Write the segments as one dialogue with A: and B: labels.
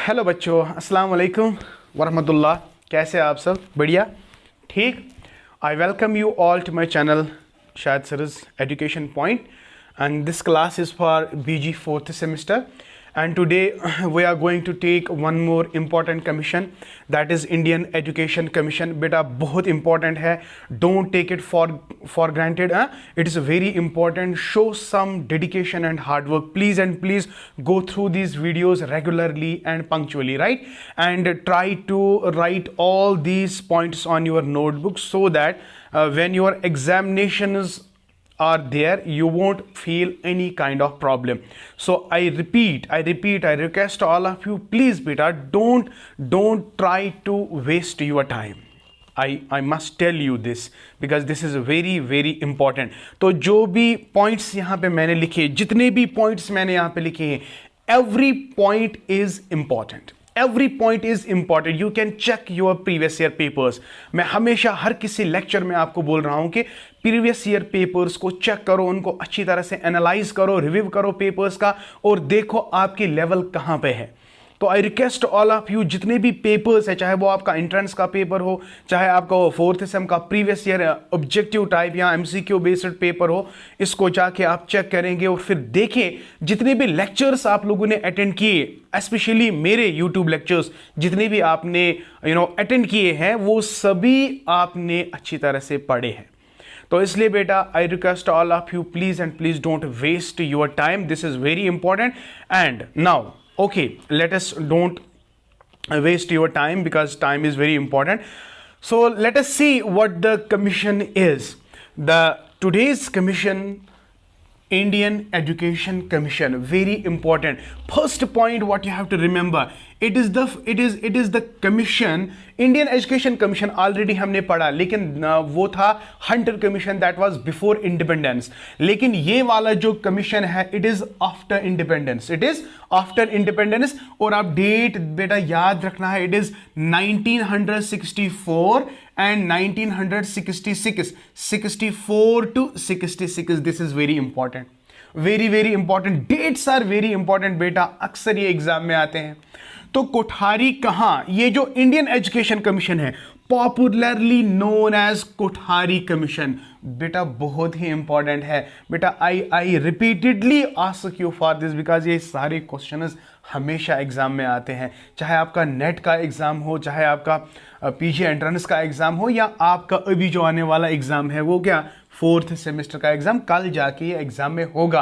A: Hello बच्चों, अस्सलाम वालेकुम वरहमतुल्लाह। कैसे आप सब? बढ़िया, ठीक। I welcome you all to my channel Shahid Saras education point, and this class is for BG 4th semester. And today we are going to take one more important commission, that is Indian Education Commission. बेटा बहुत important है, don't take it for granted. It is very important. Show some dedication and hard work, please, and please go through these videos regularly and punctually, right? And try to write all these points on your notebook so that when your examinations are there, you won't feel any kind of problem. So I repeat, I request all of you, please beta, don't try to waste your time. I must tell you this because this is very important. तो जो भी points यहाँ पे मैंने लिखे, जितने भी points मैंने यहाँ पे लिखे हैं, every point is important. Every point is important. You can check your previous year papers. मैं हमेशा हर किसी लेक्चर में आपको बोल रहा हूं कि प्रीवियस ईयर पेपर्स को चेक करो, उनको अच्छी तरह से एनालाइज करो, रिव्यू करो पेपर्स का और देखो आपकी लेवल कहां पे है. तो I request all of you, जितने भी पेपर्स है, चाहे वो आपका एंट्रेंस का पेपर हो, चाहे आपका वो 4th सेम का प्रीवियस ईयर ऑब्जेक्टिव टाइप या MCQ बेस्ड पेपर हो, इसको जाके आप चेक करेंगे और फिर देखें जितने भी लेक्चर्स आप लोगों ने अटेंड किए, स्पेशली मेरे यूट्यूब लेक्चर्स जितने भी आपने अटेंड किए हैं, वो सभी आपने अच्छी तरह से पढ़े हैं. तो इसलिए बेटा I request all of you, please and please don't waste your time. This is very important. And now okay, let us don't waste your time because time is very important. So let us see what the commission is. The today's commission, Indian Education Commission, very important. First point what you have to remember, it is the commission. Indian Education Commission already हमने पढ़ा, लेकिन वो था Hunter commission, that was before independence. लेकिन ये वाला जो commission है, it is after independence. It is after independence. और आप डेट बेटा याद रखना है, it is 1964 and 1966, 64 to 66. This is very important. very important. Dates are very important बेटा, अक्सर ये एग्जाम में आते हैं. तो कोठारी कहां, ये जो इंडियन एजुकेशन कमीशन है, popularly known as Kothari commission, बेटा बहुत ही इंपॉर्टेंट है. बेटा I repeatedly ask you for this because ये सारे क्वेश्चंस हमेशा एग्जाम में आते हैं, चाहे आपका नेट का एग्जाम हो, चाहे आपका पीजी एंट्रेंस का एग्जाम हो, या आपका अभी जो आने वाला एग्जाम है वो क्या 4th सेमेस्टर का एग्जाम, कल जाके ये एग्जाम में होगा.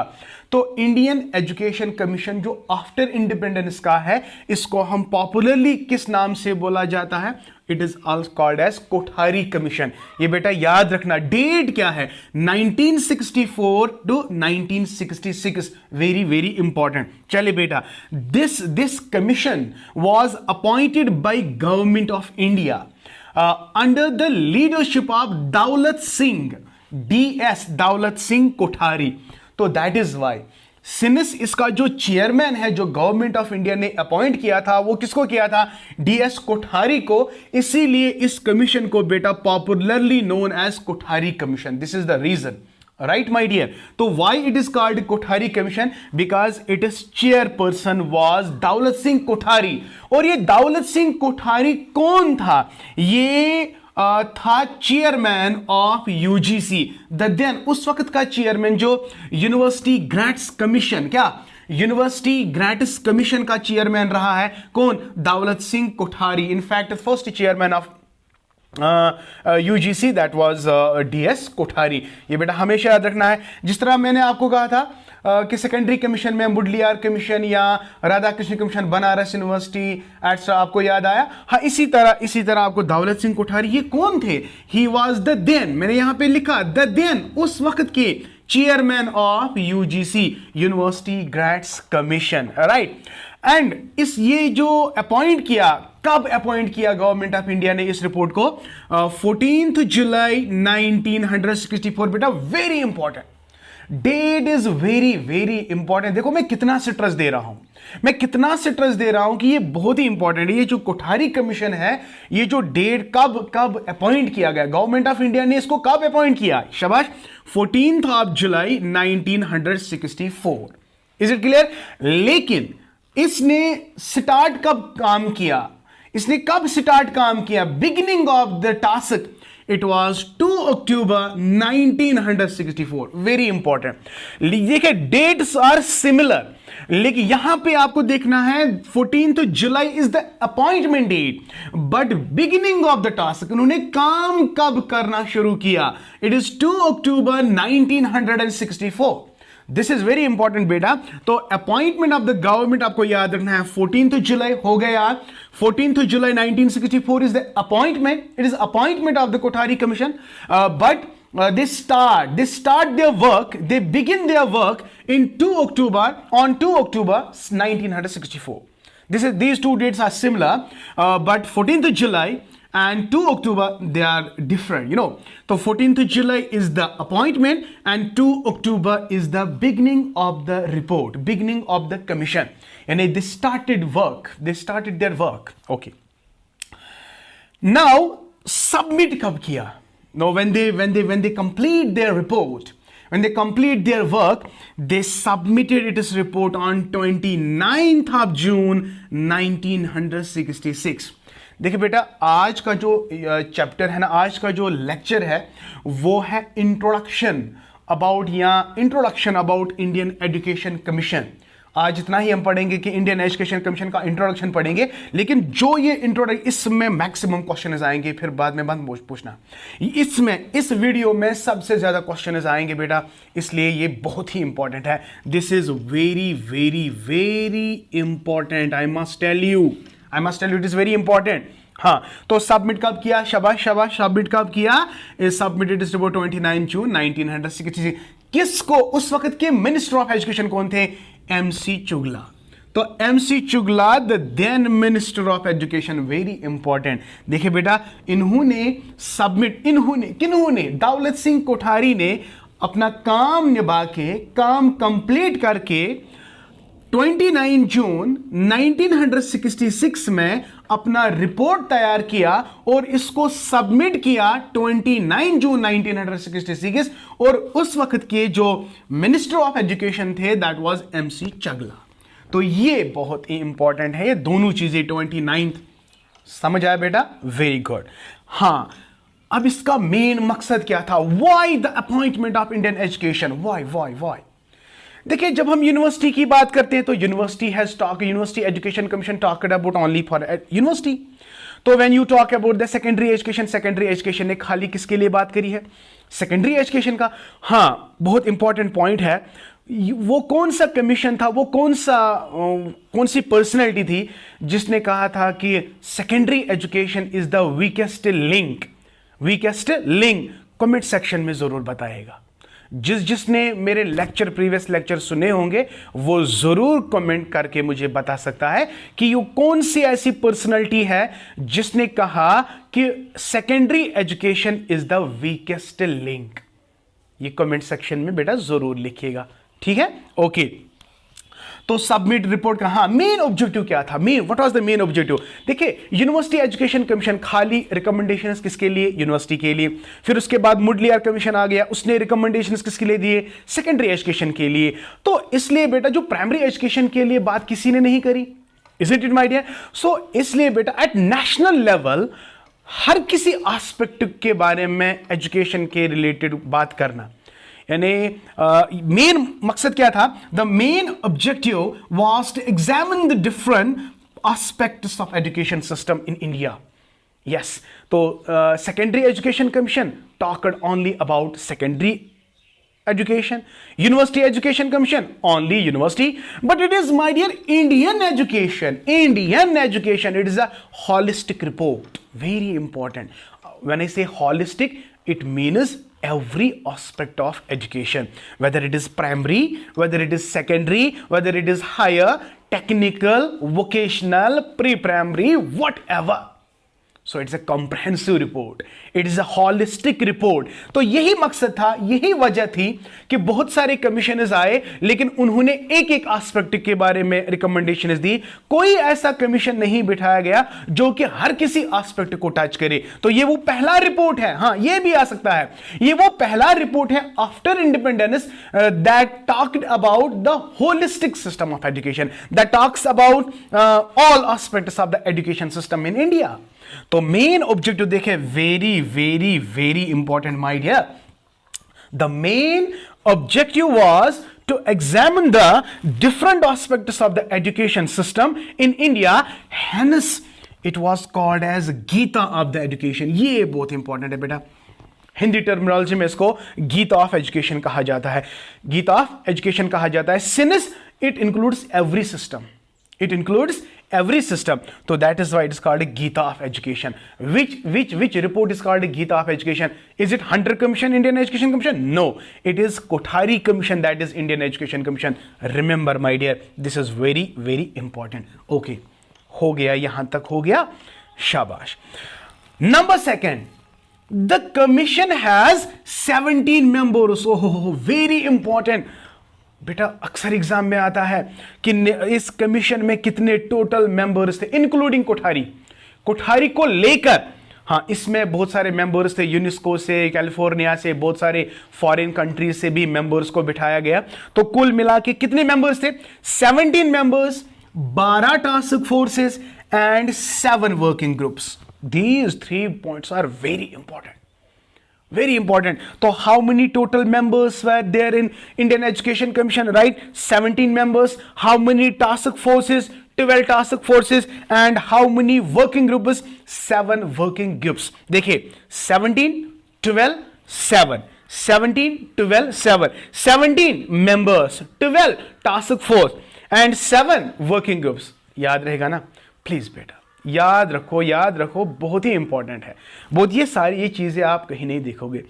A: तो इंडियन एजुकेशन कमीशन जो आफ्टर इंडिपेंडेंस का है, इसको हम पॉपुलरली किस नाम से बोला जाता है? It is also called as Kothari commission. ये बेटा याद रखना. डेट क्या है? 1964 टू 1966. Very important. चले बेटा, this commission was appointed by government of India under the leadership of Daulat Singh, DS दौलत सिंह कोठारी. तो दैट इज वाई सिंस इसका जो चेयरमैन है, जो गवर्नमेंट ऑफ इंडिया ने अपॉइंट किया था, वो किसको किया था? DS कोठारी को. इसीलिए इस कमीशन को बेटा popularly known as Kothari commission. This is the reason, right my dear. तो why it is called Kothari commission? Because it is chairperson was Daulat Singh Kothari. और ये दौलत सिंह कोठारी कौन था? ये था चेयरमैन ऑफ UGC. देन उस वक्त का चेयरमैन जो यूनिवर्सिटी ग्रांट्स कमीशन, क्या यूनिवर्सिटी ग्रांट्स कमीशन का चेयरमैन रहा है, कौन? दौलत Singh Kothari. In fact first chairman of UGC that was DS Kothari. ये बेटा हमेशा याद रखना है. जिस तरह मैंने आपको कहा था कि सेकेंडरी कमीशन में मुडलियार कमीशन या Radha Krishna commission, Banaras university etcetera, आपको याद आया? हाँ, इसी तरह आपको दौलत सिंह कोठारी ये कौन थे? ही वाज द देन, मैंने यहां पे लिखा द देन, उस वक्त के chairman of UGC university grants commission, right. And ये जो अपॉइंट किया, कब अपॉइंट किया गवर्नमेंट ऑफ इंडिया ने इस रिपोर्ट को? 14th जुलाई 1964. बेटा very important. Date is very important. देखो मैं कितना स्ट्रेस दे रहा हूं कि ये बहुत ही इंपॉर्टेंट है. ये जो कोठारी कमीशन है, ये जो डेट कब अपॉइंट किया गया, गवर्नमेंट ऑफ इंडिया ने इसको कब अपॉइंट किया? शाबाश, 14th of July 1964. Is it clear? लेकिन इसने स्टार्ट कब काम किया, इसने कब स्टार्ट काम किया, beginning of the task, it was 2 अक्टूबर 1964। वेरी इंपॉर्टेंट, देखिए डेट्स आर सिमिलर, लेकिन यहां पे आपको देखना है 14 जुलाई is the appointment date, but beginning of the task, उन्होंने काम कब करना शुरू किया, इट इज 2 अक्टूबर 1964। दिस इज वेरी इंपॉर्टेंट बेटा। तो अपॉइंटमेंट ऑफ द गवर्नमेंट आपको याद रखना है 14 जुलाई हो गया, 14 जुलाई 1964 is the appointment, it is appointment of the Kothari Commission, but they start their work, they begin their work in 2 October, on 2 October 1964. These two dates are similar, but 14th July and 2 October they are different, you know. So 14th July is the appointment and 2 October is the beginning of the report, beginning of the commission, and they started their work. Okay, now submit कब किया? Now when they complete their report, when they complete their work, they submitted its report on 29th of June 1966. देखिए बेटा, आज का जो chapter है ना, आज का जो लेक्चर है वो है introduction about Indian education commission. आज इतना ही हम पढ़ेंगे कि इंडियन एजुकेशन कमीशन का इंट्रोडक्शन पढ़ेंगे, लेकिन जो ये इंट्रोडक्शन, इसमें मैक्सिमम क्वेश्चंस आएंगे, फिर बाद में मत पूछना, इस वीडियो में सबसे ज्यादा क्वेश्चंस आएंगे बेटा, इसलिए ये बहुत ही इंपॉर्टेंट है। This is very very very important, I must tell you it is very important. हाँ, तो सबमिट कब किया? शाबाश, सबमिट कब किया? इज सबमिटेड इज रिपोर्ट 29 जून 1966। किसको? उस वक्त के मिनिस्टर ऑफ एजुकेशन कौन थे? MC चुगला। तो MC Chagla, the then minister of education, very important. देखिए बेटा, किन्होंने दौलत सिंह कोठारी ने अपना काम निभा के, काम कंप्लीट करके 29 जून 1966 में अपना रिपोर्ट तैयार किया और इसको सबमिट किया 29 जून 1966, और उस वक्त के जो मिनिस्टर ऑफ एजुकेशन थे दैट वाज MC चगला। तो ये बहुत ही इंपॉर्टेंट है, ये दोनों चीजें 29। समझ आया बेटा? Very good. हाँ, अब इसका मेन मकसद क्या था? Why the appointment of Indian education, why? देखिए, जब हम यूनिवर्सिटी की बात करते हैं तो university education commission talked about only for university. तो when you talk about the secondary education ने खाली किसके लिए बात करी है? सेकेंडरी एजुकेशन का। हाँ, बहुत इंपॉर्टेंट पॉइंट है, वो कौन सा कमीशन था, वो कौन सी पर्सनैलिटी थी जिसने कहा था कि secondary education is the weakest link? Comment section में जरूर बताएगा। जिसने मेरे प्रीवियस लेक्चर सुने होंगे वो जरूर कमेंट करके मुझे बता सकता है कि ये कौन सी ऐसी पर्सनालिटी है जिसने कहा कि secondary education is the weakest link. ये कमेंट सेक्शन में बेटा जरूर लिखिएगा, ठीक है? ओके, तो सबमिट रिपोर्ट का हाँ मेन ऑब्जेक्टिव क्या था? What was the main objective? देखिए, यूनिवर्सिटी एजुकेशन कमीशन खाली रिकमेंडेशंस किसके लिए? यूनिवर्सिटी के लिए। फिर उसके बाद मुडलियार कमीशन आ गया, उसने रिकमेंडेशंस किसके लिए दिए? सेकेंडरी एजुकेशन के लिए। तो इसलिए बेटा जो प्राइमरी एजुकेशन के लिए बात किसी ने नहीं करी, इजंट इट माय डियर? सो इसलिए बेटा एट नेशनल लेवल हर किसी एस्पेक्ट के बारे में एजुकेशन के रिलेटेड बात करना, यानी मेन मकसद क्या था? The main objective was to examine the different aspects of education system in India. Yes, तो secondary education commission talked only about secondary education, university education commission only university, but it is, my dear, Indian education, it is a holistic report, very important. When I say holistic, it means every aspect of education, whether it is primary, whether it is secondary, whether it is higher, technical, vocational, pre-primary, whatever. So it's a comprehensive report, it is a holistic report. तो यही मकसद था, यही वजह थी कि बहुत सारे कमिश्नर्स आए, लेकिन उन्होंने एक एक एस्पेक्ट के बारे में रिकमेंडेशंस दी। कोई ऐसा कमीशन नहीं बिठाया गया जो कि हर किसी एस्पेक्ट को टच करे। तो ये वो पहला रिपोर्ट है, हाँ ये भी आ सकता है, ये वो पहला रिपोर्ट है after independence that talked about the holistic system of education, that talks about all aspects of the education system in India. तो मेन ऑब्जेक्टिव देखें, very very very important my dear, the main objective was to examine the different aspects of the education system in India, hence it was called as Gita of the education। ये बहुत important है बेटा, Hindi terminology में इसको Gita of education कहा जाता है, Gita of education कहा जाता है, since it includes every system, it includes every system, so that is why it is called a Gita of education। which report is called a Gita of education? Is it Hunter Commission, Indian Education Commission? No, it is Kothari Commission, that is Indian Education Commission। remember my dear, this is very very important। okay, हो गया, यहां तक हो गया, शाबाश। number second, the commission has 17 members। oh very important बेटा, अक्सर exam में आता है कि इस कमीशन में कितने टोटल मेंबर्स थे, इंक्लूडिंग कोठारी, कोठारी को लेकर। हाँ, इसमें बहुत सारे मेंबर्स थे, यूनेस्को से, कैलिफोर्निया से, बहुत सारे फॉरेन कंट्रीज से भी मेंबर्स को बिठाया गया। तो कुल मिला के कितने मेंबर्स थे? 17 members, 12 task forces and 7 working groups. These 3 points are very important, very important। So how many total members were there in Indian Education Commission? Right, 17 members। how many task forces? 12 task forces। and how many working groups? 7 working groups। देखिए, 17 12 7, 17 12 7, 17 members, 12 task force and 7 working groups। याद रहेगा ना? Please बेटा याद रखो, याद रखो, बहुत ही इंपॉर्टेंट है, बहुत। ये चीज़ें आप कहीं नहीं देखोगे,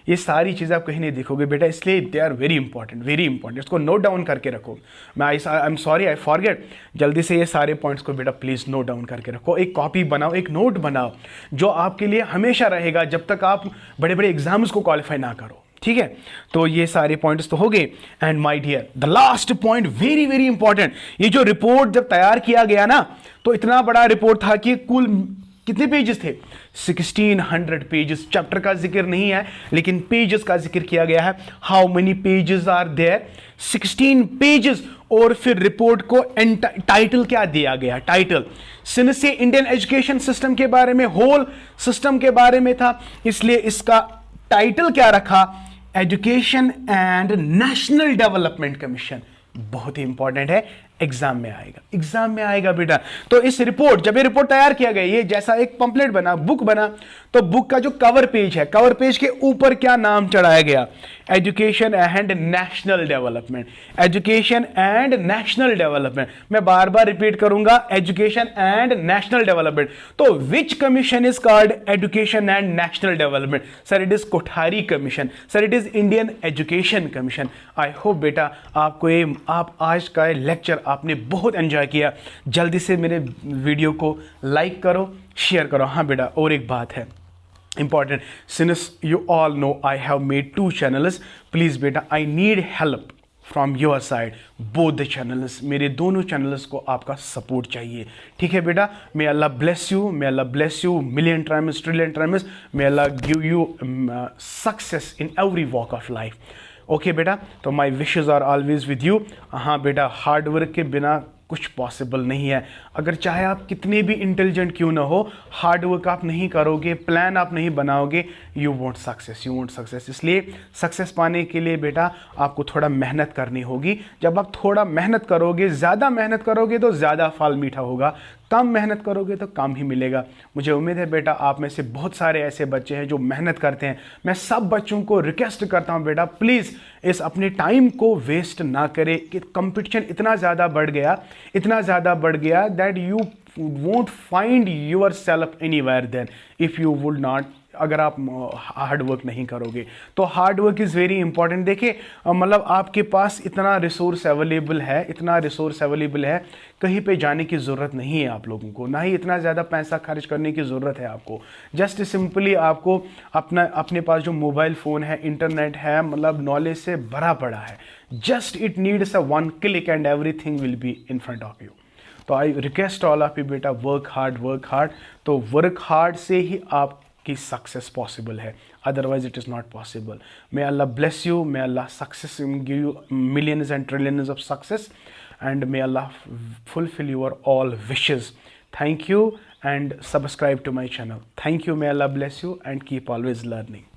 A: ये सारी चीज़ें आप कहीं नहीं देखोगे बेटा, इसलिए they are very important, very important. इसको नोट डाउन करके रखो। I am sorry, I forget, जल्दी से ये सारे पॉइंट्स को बेटा प्लीज़ नोट डाउन करके रखो। एक कॉपी बनाओ, एक नोट बनाओ, जो आपके लिए हमेशा रहेगा जब तक आप बड़े बड़े एग्जाम्स को क्वालिफाई ना करो, ठीक है। तो ये सारे पॉइंट्स तो हो गए। And my dear, the last point very very important, ये जो रिपोर्ट जब तैयार किया गया ना, तो इतना बड़ा रिपोर्ट था कि कुल कितने पेजेस थे? 1600 पेजेस। चैप्टर का जिक्र नहीं है, लेकिन पेजेस का जिक्र किया गया है। How many pages are there? 16 pages. और फिर रिपोर्ट को टाइटल क्या दिया गया? टाइटल सिंस से इंडियन एजुकेशन सिस्टम के बारे में, होल सिस्टम के बारे में था, इसलिए इसका टाइटल क्या रखा? Education and national development commission. बहुत ही इंपॉर्टेंट है, एग्जाम में आएगा, एग्जाम में आएगा बेटा। तो इस रिपोर्ट, जब ये रिपोर्ट तैयार किया गया, ये जैसा एक पंपलेट बना, बुक बना, तो बुक का जो कवर पेज है, कवर पेज के ऊपर क्या नाम चढ़ाया गया? Education and national development. Education and national development, मैं बार बार रिपीट करूंगा, एजुकेशन एंड नेशनल डेवलपमेंट। तो which commission is called education and national development? Sir it is Kothari commission, sir it is Indian education commission. I hope बेटा आपको ये, आप आज का लेक्चर आपने बहुत एंजॉय किया। जल्दी से मेरे वीडियो को लाइक करो, शेयर करो। हाँ बेटा, और एक बात है important, since you all know I have made 2 channels, please बेटा I need help from your side, both the channels, मेरे दोनों चैनल्स को आपका सपोर्ट चाहिए, ठीक है बेटा। May Allah bless you, may Allah bless you million times, trillion times, may Allah give you success in every walk of life. Okay बेटा, तो my wishes are always with you. हाँ बेटा, हार्ड वर्क के बिना कुछ possible नहीं है। अगर चाहे आप कितने भी इंटेलिजेंट क्यों ना हो, हार्ड वर्क आप नहीं करोगे, प्लान आप नहीं बनाओगे, you want success, you want success. इसलिए सक्सेस पाने के लिए बेटा आपको थोड़ा मेहनत करनी होगी। जब आप थोड़ा मेहनत करोगे, ज़्यादा मेहनत करोगे तो ज़्यादा फल मीठा होगा, कम मेहनत करोगे तो कम ही मिलेगा। मुझे उम्मीद है बेटा आप में से बहुत सारे ऐसे बच्चे हैं जो मेहनत करते हैं। मैं सब बच्चों को रिक्वेस्ट करता हूं बेटा प्लीज़ इस अपने टाइम को वेस्ट ना करें, कि कंपटीशन इतना ज़्यादा बढ़ गया, इतना ज़्यादा बढ़ गया that you won't find yourself anywhere then if you would not अगर आप हार्ड वर्क नहीं करोगे। तो hard work is very important. देखिए मतलब आपके पास इतना रिसोर्स अवेलेबल है, इतना रिसोर्स अवेलेबल है, कहीं पे जाने की ज़रूरत नहीं है आप लोगों को, ना ही इतना ज़्यादा पैसा खर्च करने की ज़रूरत है आपको। जस्ट सिंपली आपको अपने पास जो मोबाइल फ़ोन है, इंटरनेट है, मतलब नॉलेज से भरा पड़ा है। Just it needs a one click and everything will be in front of you. तो I request all of you बेटा, वर्क हार्ड वर्क हार्ड। तो वर्क हार्ड से ही आपकी सक्सेस पॉसिबल है, otherwise it is not possible. May Allah bless you, may Allah success give you millions and trillions of success, and may Allah fulfill your all wishes. Thank you and subscribe to my channel. Thank you. May Allah bless you and keep always learning.